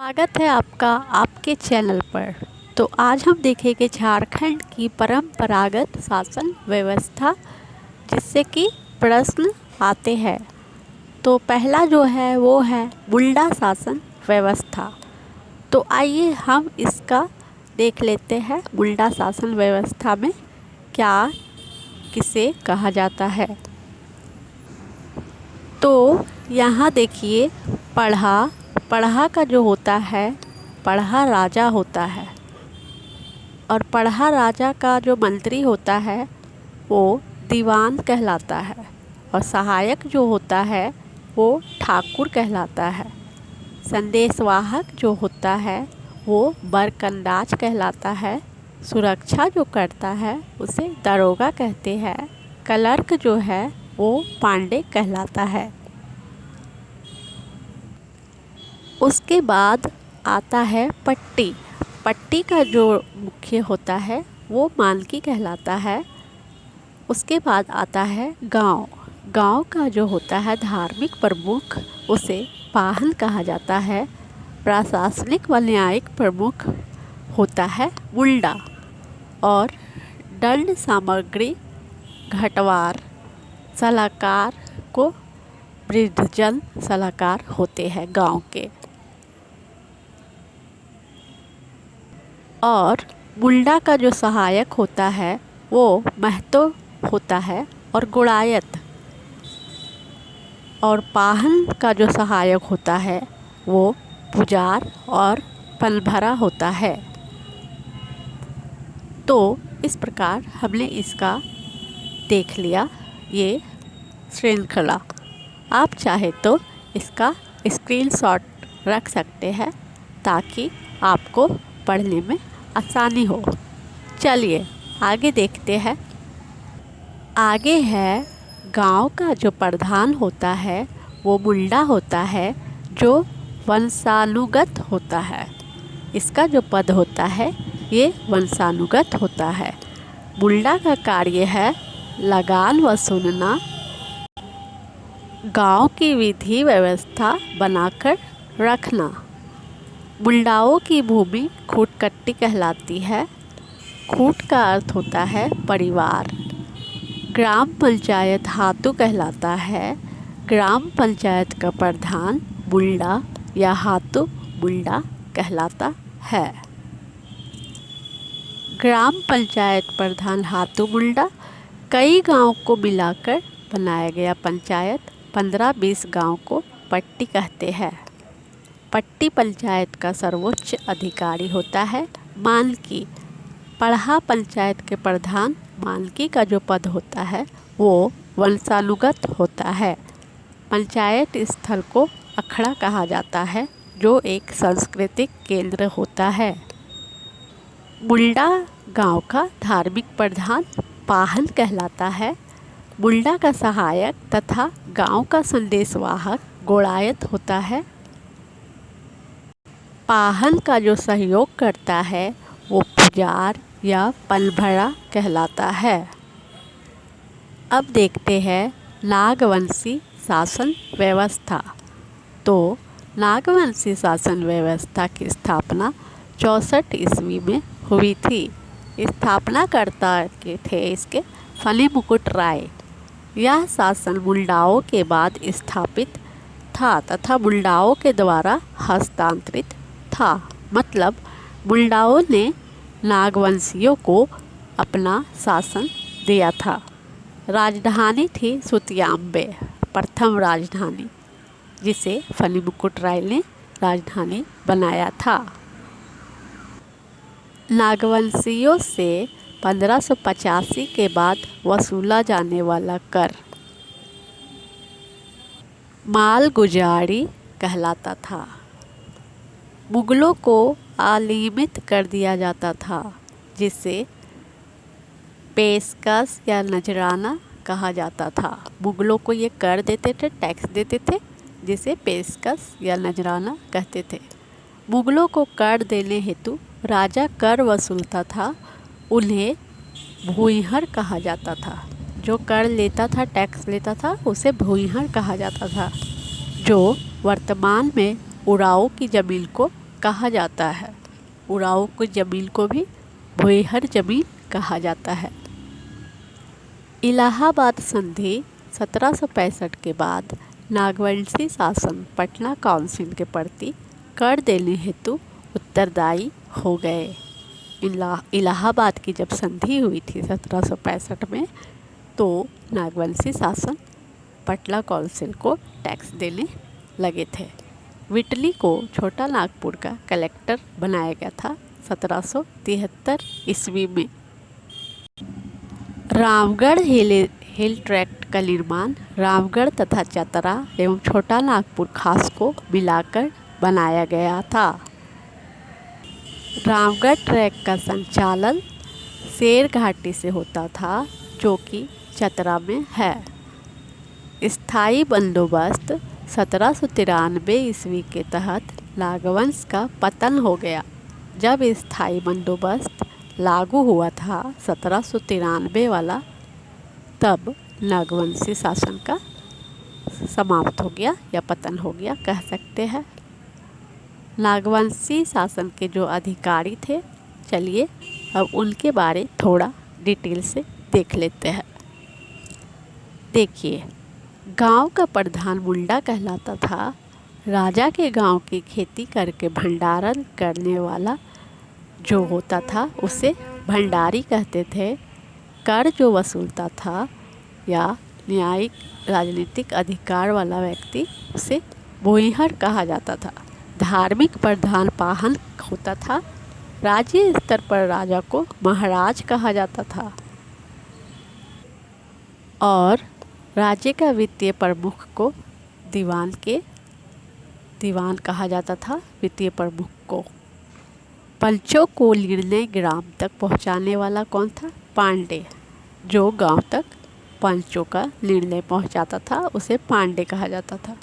स्वागत है आपका आपके चैनल पर। तो आज हम देखेंगे झारखंड की परंपरागत शासन व्यवस्था, जिससे कि प्रश्न आते हैं। तो पहला जो है वो है मुंडा शासन व्यवस्था। तो आइए हम इसका देख लेते हैं। मुंडा शासन व्यवस्था में क्या किसे कहा जाता है। तो यहाँ देखिए, पढ़ा का जो होता है, पढ़ा राजा होता है, और पढ़ा राजा का जो मंत्री होता है वो दीवान कहलाता है, और सहायक जो होता है वो ठाकुर कहलाता है। संदेशवाहक जो होता है वो बरकंदाज कहलाता है। सुरक्षा जो करता है उसे दरोगा कहते हैं। क्लर्क जो है वो पांडे कहलाता है। उसके बाद आता है पट्टी। पट्टी का जो मुख्य होता है वो मानकी कहलाता है। उसके बाद आता है गांव। गांव का जो होता है धार्मिक प्रमुख, उसे पाहन कहा जाता है। प्रशासनिक व न्यायिक प्रमुख होता है मुंडा, और दंड सामग्री घटवार सलाहकार को वृद्धजन सलाहकार होते हैं गांव के। और मुंडा का जो सहायक होता है वो महतो होता है, और गुड़ायत। और पाहन का जो सहायक होता है वो पुजार और पलभरा होता है। तो इस प्रकार हमने इसका देख लिया, ये श्रृंखला। आप चाहे तो इसका स्क्रीनशॉट रख सकते हैं ताकि आपको पढ़ने में आसानी हो। चलिए आगे देखते हैं। आगे है गांव का जो प्रधान होता है वो मुंडा होता है, जो वंशानुगत होता है। इसका जो पद होता है ये वंशानुगत होता है। मुंडा का कार्य है लगान वसूलना, गांव की विधि व्यवस्था बनाकर रखना। मुंडाओं की भूमि खूटकट्टी कहलाती है। खूट का अर्थ होता है परिवार। ग्राम पंचायत हातू कहलाता है। ग्राम पंचायत का प्रधान मुंडा या हातू मुंडा कहलाता है। ग्राम पंचायत प्रधान हातू मुंडा कई गांव को मिलाकर बनाया गया पंचायत। 15-20 गांव को पट्टी कहते हैं। पट्टी पंचायत का सर्वोच्च अधिकारी होता है मानकी। पढ़ा पंचायत के प्रधान मानकी का जो पद होता है वो वंशानुगत होता है। पंचायत स्थल को अखड़ा कहा जाता है, जो एक सांस्कृतिक केंद्र होता है। मुंडा गांव का धार्मिक प्रधान पाहन कहलाता है। मुंडा का सहायक तथा गांव का संदेशवाहक गोड़ायत होता है। पाहन का जो सहयोग करता है वो पुजार या पलभरा कहलाता है। अब देखते हैं नागवंशी शासन व्यवस्था। तो नागवंशी शासन व्यवस्था की स्थापना 64 ईस्वी में हुई थी। स्थापनाकर्ता के थे इसके फनी मुकुट राय। यह शासन मुंडाओं के बाद स्थापित था तथा मुंडाओं के द्वारा हस्तांतरित था। मतलब मुंडाओं ने नागवंशियों को अपना शासन दिया था। राजधानी थी सुतियाम्बे, प्रथम राजधानी, जिसे फनी मुकुट राय ने राजधानी बनाया था। नागवंशियों से 1585 के बाद वसूला जाने वाला कर मालगुजारी कहलाता था। मुगलों को अनियमित कर दिया जाता था, जिसे पेशकश या नजराना कहा जाता था। मुगलों को ये कर देते थे, टैक्स देते थे, जिसे पेशकश या नजराना कहते थे। मुगलों को कर देने हेतु राजा कर वसूलता था। उन्हें भूइहर कहा जाता था। जो कर लेता था, टैक्स लेता था, उसे भूइहर कहा जाता था। जो वर्तमान में उराव की ज़मीन को कहा जाता है। उड़ाऊ की ज़मीन को भी भुईहर ज़मीन कहा जाता है। इलाहाबाद संधि 1765 के बाद नागवंशी शासन पटना काउंसिल के प्रति कर देने हेतु उत्तरदायी हो गए। इलाहाबाद की जब संधि हुई थी 1765 में, तो नागवंशी शासन पटना काउंसिल को टैक्स देने लगे थे। विटली को छोटा नागपुर का कलेक्टर बनाया गया था 1773 ईस्वी में। रामगढ़ हिल ट्रैक्ट का निर्माण रामगढ़ तथा चतरा एवं छोटा नागपुर खास को मिलाकर बनाया गया था। रामगढ़ ट्रैक का संचालन शेर घाटी से होता था, जो कि चतरा में है। स्थायी बंदोबस्त 1793 ईस्वी के तहत नागवंश का पतन हो गया। जब स्थायी बंदोबस्त लागू हुआ था 1793 वाला, तब नागवंशी शासन का समाप्त हो गया या पतन हो गया कह सकते हैं। नागवंशी शासन के जो अधिकारी थे, चलिए अब उनके बारे थोड़ा डिटेल से देख लेते हैं। देखिए, गांव का प्रधान मुंडा कहलाता था। राजा के गांव की खेती करके भंडारण करने वाला जो होता था उसे भंडारी कहते थे। कर जो वसूलता था या न्यायिक राजनीतिक अधिकार वाला व्यक्ति, उसे भूइहर कहा जाता था। धार्मिक प्रधान पाहन होता था। राज्य स्तर पर राजा को महाराज कहा जाता था और राज्य का वित्तीय प्रमुख को दीवान कहा जाता था। वित्तीय प्रमुख को पंचों को निर्णय ग्राम तक पहुंचाने वाला कौन था? पांडे। जो गांव तक पंचों का निर्णय पहुंचाता था उसे पांडे कहा जाता था।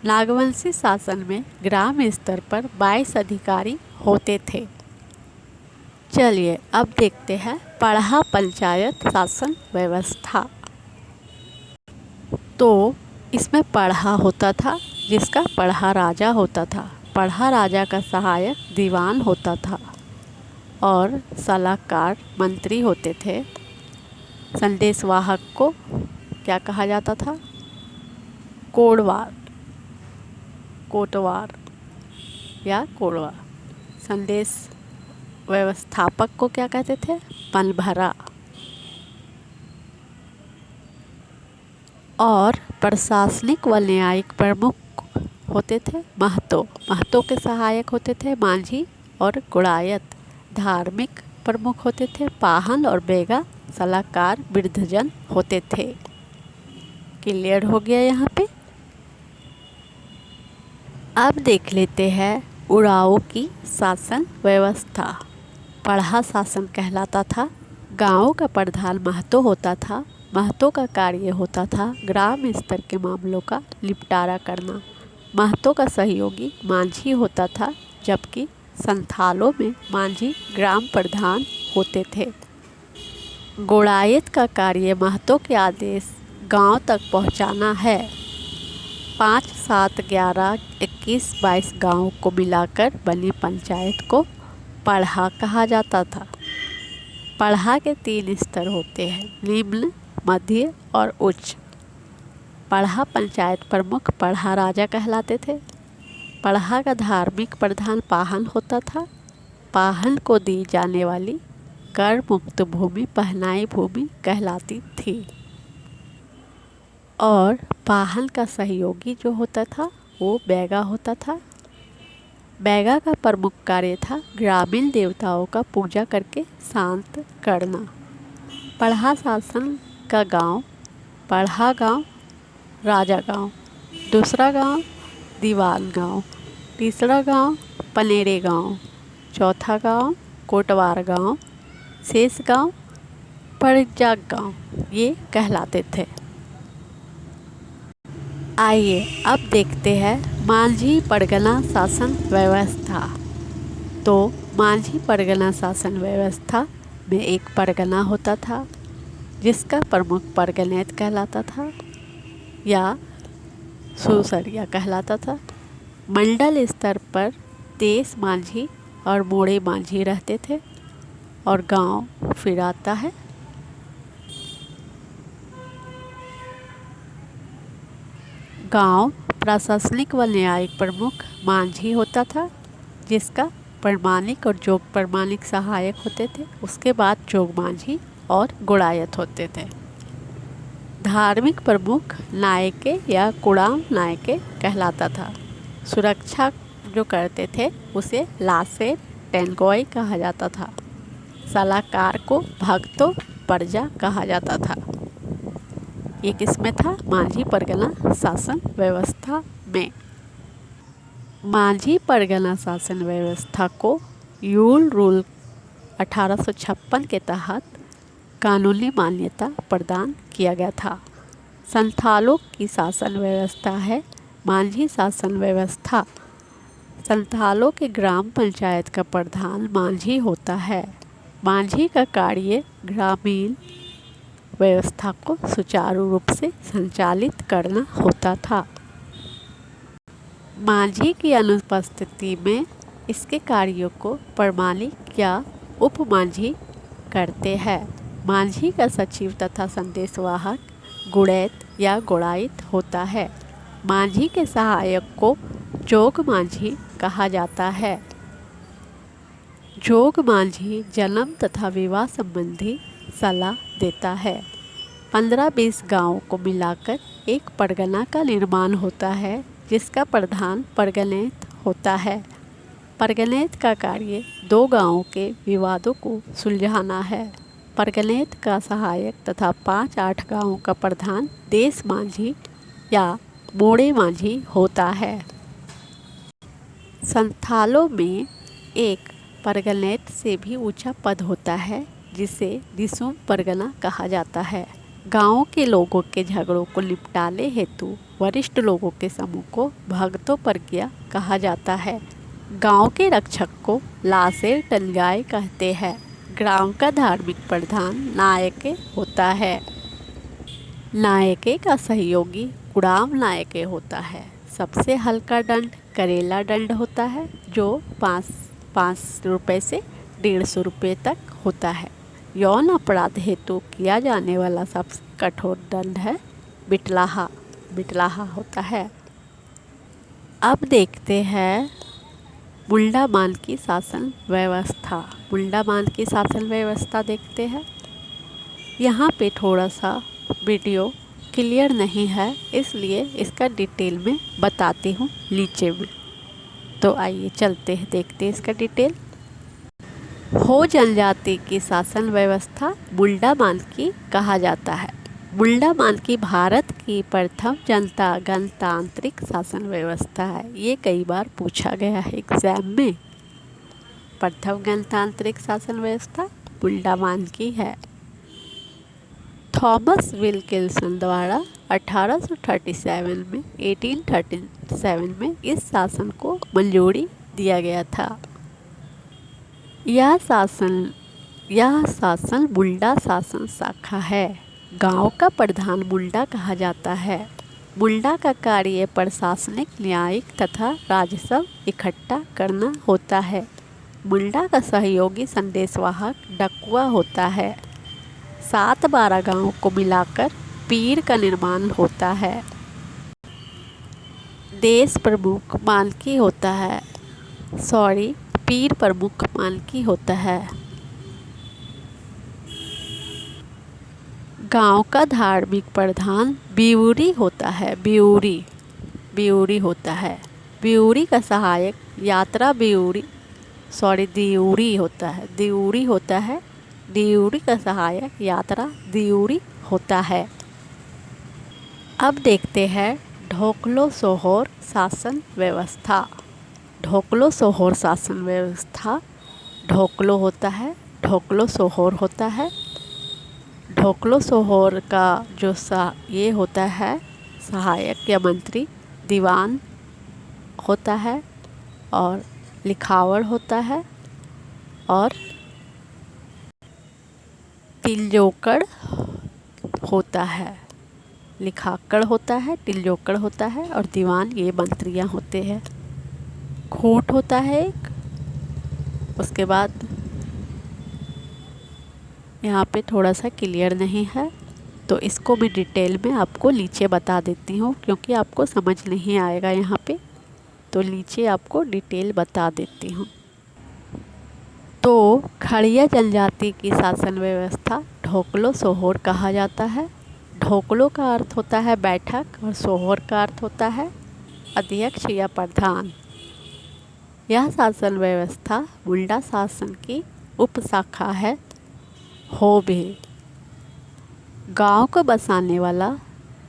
नागवंशी शासन में ग्राम स्तर पर 22 अधिकारी होते थे। चलिए अब देखते हैं पढ़ा पंचायत शासन व्यवस्था। तो इसमें पढ़ा होता था, जिसका पढ़ा राजा होता था। पढ़ा राजा का सहायक दीवान होता था और सलाहकार मंत्री होते थे। संदेशवाहक को क्या कहा जाता था? कोटवार या कोड़वा। संदेश व्यवस्थापक को क्या कहते थे? पनभरा। और प्रशासनिक व न्यायिक प्रमुख होते थे महतो। महतो के सहायक होते थे मांझी और गुड़ायत। धार्मिक प्रमुख होते थे पाहन और बेगा। सलाहकार वृद्धजन होते थे। क्लियर हो गया यहाँ पे। अब देख लेते हैं उड़ाऊ की शासन व्यवस्था। पढ़ा शासन कहलाता था। गाँव का प्रधान महतो होता था। महतो का कार्य होता था ग्राम स्तर के मामलों का निपटारा करना। महतो का सहयोगी मांझी होता था, जबकि संथालों में मांझी ग्राम प्रधान होते थे। गोड़ायत का कार्य महतो के आदेश गांव तक पहुंचाना है। 5, 7, 11, 21, 22 गाँव को मिलाकर बनी पंचायत को पढ़ा कहा जाता था। पढ़ा के 3 स्तर होते हैं, निम्न, मध्य और उच्च। पढ़ा पंचायत प्रमुख पढ़ा राजा कहलाते थे। पढ़ा का धार्मिक प्रधान पाहन होता था। पाहन को दी जाने वाली कर मुक्त भूमि पहनाई भूमि कहलाती थी। और पाहन का सहयोगी जो होता था वो बैगा होता था। बैगा का प्रमुख कार्य था ग्रामीण देवताओं का पूजा करके शांत करना। पढ़ा शासन का गांव पढ़ा गांव, राजा गांव। दूसरा गांव दीवान गांव। तीसरा गांव पनेरे गांव। चौथा गांव कोटवार गांव। शेष गांव परिजाग गांव ये कहलाते थे। आइए अब देखते हैं मांझी परगना शासन व्यवस्था। तो मांझी परगना शासन व्यवस्था में एक परगना होता था, जिसका प्रमुख परगनेत कहलाता था या सुसरिया कहलाता था। मंडल स्तर पर देश माझी और मोड़े माझी रहते थे और गांव फिर आता है। गांव प्रशासनिक व न्यायिक प्रमुख माझी होता था, जिसका प्रमाणिक और जोग प्रमाणिक सहायक होते थे। उसके बाद जोग माझी और गुड़ायत होते थे। धार्मिक प्रमुख नायके या कुड़ाम नायके कहलाता था। सुरक्षा जो करते थे उसे लासे टेनगोई कहा जाता था। सलाहकार को भक्तो प्रजा कहा जाता था। ये किसमें था? माझी परगना शासन व्यवस्था में। माझी परगना शासन व्यवस्था को यूल रूल 1856 के तहत कानूनी मान्यता प्रदान किया गया था। संथालों की शासन व्यवस्था है माझी शासन व्यवस्था। संथालों के ग्राम पंचायत का प्रधान माझी होता है। माझी का कार्य ग्रामीण व्यवस्था को सुचारू रूप से संचालित करना होता था। माझी की अनुपस्थिति में इसके कार्यों को प्रमाणिक या उप माझी करते हैं। माझी का सचिव तथा संदेशवाहक गुड़ैत या गुड़ायित होता है। माझी के सहायक को जोग माझी कहा जाता है। जोग माझी जन्म तथा विवाह संबंधी सलाह देता है। 15-20 गाँवों को मिलाकर एक परगना का निर्माण होता है, जिसका प्रधान परगनेत होता है। परगनेत का कार्य 2 गाँवों के विवादों को सुलझाना है। परगनेत का सहायक तथा 5-8 गाँवों का प्रधान देश माझी या मोड़े माझी होता है। संथालों में एक परगनेत से भी ऊंचा पद होता है, जिसे दिसुम परगना कहा जाता है। गाँव के लोगों के झगड़ों को निपटाने हेतु वरिष्ठ लोगों के समूह को भगतो परगिया कहा जाता है। गांव के रक्षक को लासेर टनगाय कहते हैं। ग्राम का धार्मिक प्रधान नायके होता है। नायके का सहयोगी कुड़ाम नायके होता है। सबसे हल्का दंड करेला दंड होता है, जो 5 रुपये से 150 रुपये तक होता है। यौन अपराध हेतु किया जाने वाला सबसे कठोर दंड है बिटलाहा होता है। अब देखते हैं मुंडामान की शासन व्यवस्था। मुंडामान की शासन व्यवस्था देखते हैं। यहाँ पे थोड़ा सा वीडियो क्लियर नहीं है, इसलिए इसका डिटेल में बताती हूँ नीचे में। तो आइए चलते हैं, देखते हैं इसका डिटेल। हो जनजाति की शासन व्यवस्था मुंडामान की कहा जाता है। मुंडामान की भारत की प्रथम गणतांत्रिक शासन व्यवस्था है। ये कई बार पूछा गया है एग्जाम में। प्रथम गणतांत्रिक शासन व्यवस्था मुंडामान की है। थॉमस विल्किंसन द्वारा 1837 में इस शासन को मंजूरी दिया गया था। यह शासन मुंडा शासन शाखा है। गांव का प्रधान मुंडा कहा जाता है। मुंडा का कार्य प्रशासनिक, न्यायिक तथा राजस्व इकट्ठा करना होता है। मुंडा का सहयोगी संदेशवाहक डकुआ होता है। 7-12 गाँव को मिलाकर पीर का निर्माण होता है। देश प्रमुख मानकी होता है। पीर प्रमुख मानकी होता है। गांव का धार्मिक प्रधान बिउरी होता है। बिउरी होता है। बिउरी का सहायक दिउरी होता है। दिउरी का सहायक यात्रा दिउरी होता है। अब देखते हैं ढोकलो सोहोर शासन व्यवस्था। ढोकलो सोहोर शासन व्यवस्था, ढोकलो होता है, ढोकलो सोहोर होता है। ढोकलो सोहोर का जो ये होता है सहायक या मंत्री दीवान होता है और लिखावड़ होता है और तिलजोकड़ होता है। लिखाकड़ होता है, तिलजोकड़ होता है और दीवान ये मंत्रियाँ होते हैं। खूंट होता है एक। उसके बाद यहाँ पे थोड़ा सा क्लियर नहीं है, तो इसको भी डिटेल में आपको नीचे बता देती हूँ, क्योंकि आपको समझ नहीं आएगा यहाँ पे, तो नीचे आपको डिटेल बता देती हूँ। तो खड़िया जनजाति की शासन व्यवस्था ढोकलो सोहोर कहा जाता है। ढोकलो का अर्थ होता है बैठक और सोहोर का अर्थ होता है अध्यक्ष या प्रधान। यह शासन व्यवस्था मुंडा शासन की उपशाखा है। हो भी गांव को बसाने वाला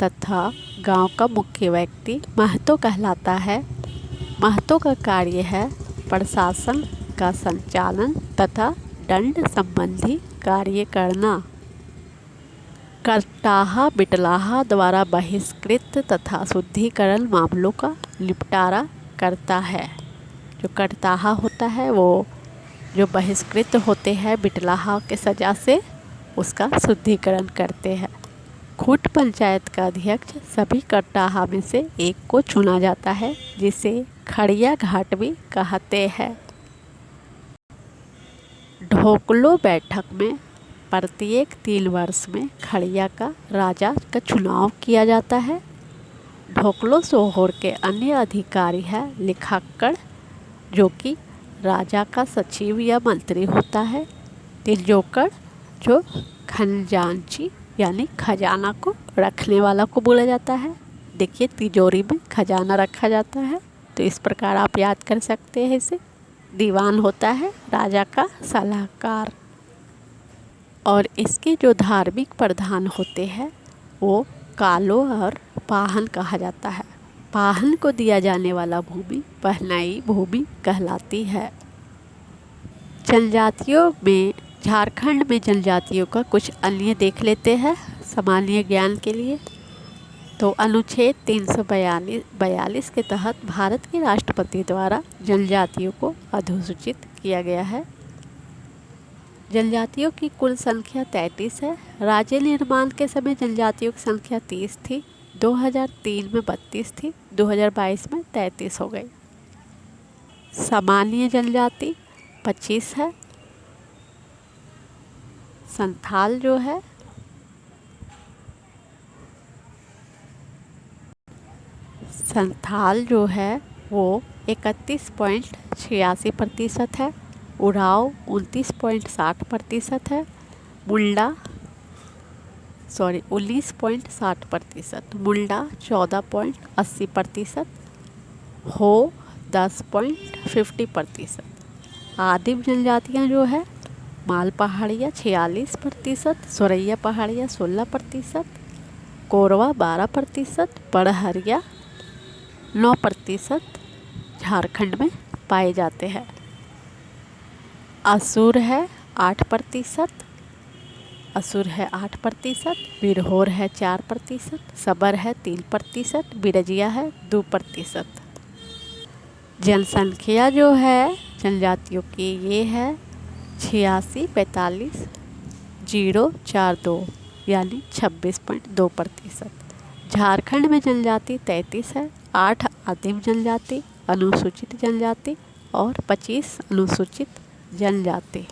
तथा गांव का मुख्य व्यक्ति महतो कहलाता है। महतो का कार्य है प्रशासन का संचालन तथा दंड संबंधी कार्य करना। करताहा बिटलाहा द्वारा बहिष्कृत तथा शुद्धिकरण मामलों का निपटारा करता है। जो करताहा होता है वो जो बहिष्कृत होते हैं बिटलाहा के सज़ा से, उसका शुद्धिकरण करते हैं। खूंट पंचायत का अध्यक्ष सभी करताहा में से एक को चुना जाता है, जिसे खड़िया घाट भी कहते हैं। ढोकलो बैठक में प्रत्येक 3 वर्ष में खड़िया का राजा का चुनाव किया जाता है। ढोकलो सोहोर के अन्य अधिकारी है लेखाक्कड़, जो कि राजा का सचिव या मंत्री होता है। तिजोकड़ जो खजांची यानी खजाना को रखने वाला को बोला जाता है। देखिए तिजोरी में खजाना रखा जाता है, तो इस प्रकार आप याद कर सकते हैं इसे। दीवान होता है राजा का सलाहकार। और इसके जो धार्मिक प्रधान होते हैं वो कालो और पाहन कहा जाता है। पाहन को दिया जाने वाला भूमि पहनाई भूमि कहलाती है। जनजातियों में झारखंड में जनजातियों का कुछ अन्य देख लेते हैं सामान्य ज्ञान के लिए। तो अनुच्छेद 342 के तहत भारत के राष्ट्रपति द्वारा जनजातियों को अधोसूचित किया गया है। जनजातियों की कुल संख्या 33 है। राज्य निर्माण के समय जनजातियों की संख्या 30 थी, 2003 में 32 थी, 2022 में 33 हो गई। सामान्य जनजाति 25 है। संथाल जो है वो 31.86% है। उराव 29.60% है। मुंडा 19.60%। मुंडा 14.80%। हो 10.50%। आदिम जनजातियाँ जो है माल पहाड़िया 46%, सोरैया पहाड़िया 16%, कोरवा 12%, पड़हरिया 9% झारखंड में पाए जाते हैं। असुर है 8%, बिरहोर है 4%, सबर है 3%, बिरजिया है 2%। जनसंख्या जो है जनजातियों की ये है 86,45,042 यानी 26.2%। झारखंड में जनजाति 33 है। 8 आदिम जनजाति, अनुसूचित जनजाति और 25 अनुसूचित जनजाति।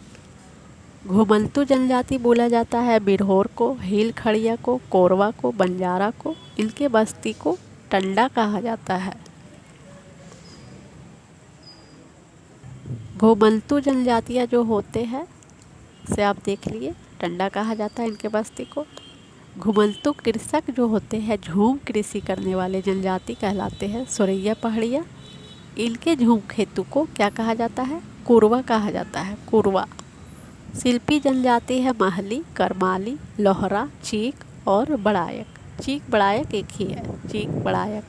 घुमंतु जनजाति बोला जाता है बिरहोर को, हिल खड़िया को, कोरवा को, बंजारा को। इनके बस्ती को टंडा कहा जाता है। घुमंतु जनजातियाँ जो होते हैं से आप देख लिए, टंडा कहा जाता है इनके बस्ती को। घुमंतु कृषक जो होते हैं झूम कृषि करने वाले जनजाति कहलाते हैं सोरैया पहाड़िया। इनके झूम खेतों को क्या कहा जाता है? कोरवा कहा जाता है, कोरवा। शिल्पी जनजाति है महली, करमाली, लोहरा, चीक और बड़ायक। चीक बड़ायक एक ही है, चीक बड़ायक।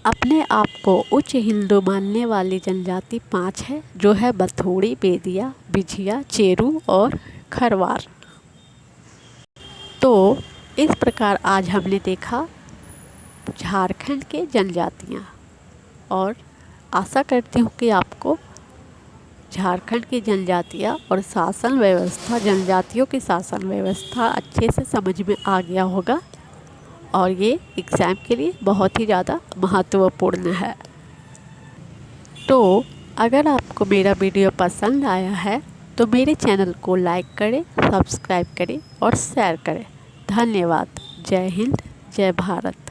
अपने आप को उच्च हिंदू मानने वाली जनजाति 5 है, जो है बथोड़ी, बेदिया, बिझिया, चेरू और खरवार। तो इस प्रकार आज हमने देखा झारखंड के जनजातियाँ, और आशा करती हूँ कि आपको झारखंड की जनजातियाँ और शासन व्यवस्था, जनजातियों की शासन व्यवस्था अच्छे से समझ में आ गया होगा, और ये एग्ज़ाम के लिए बहुत ही ज़्यादा महत्वपूर्ण है। तो अगर आपको मेरा वीडियो पसंद आया है तो मेरे चैनल को लाइक करें, सब्सक्राइब करें और शेयर करें। धन्यवाद। जय हिंद, जय भारत।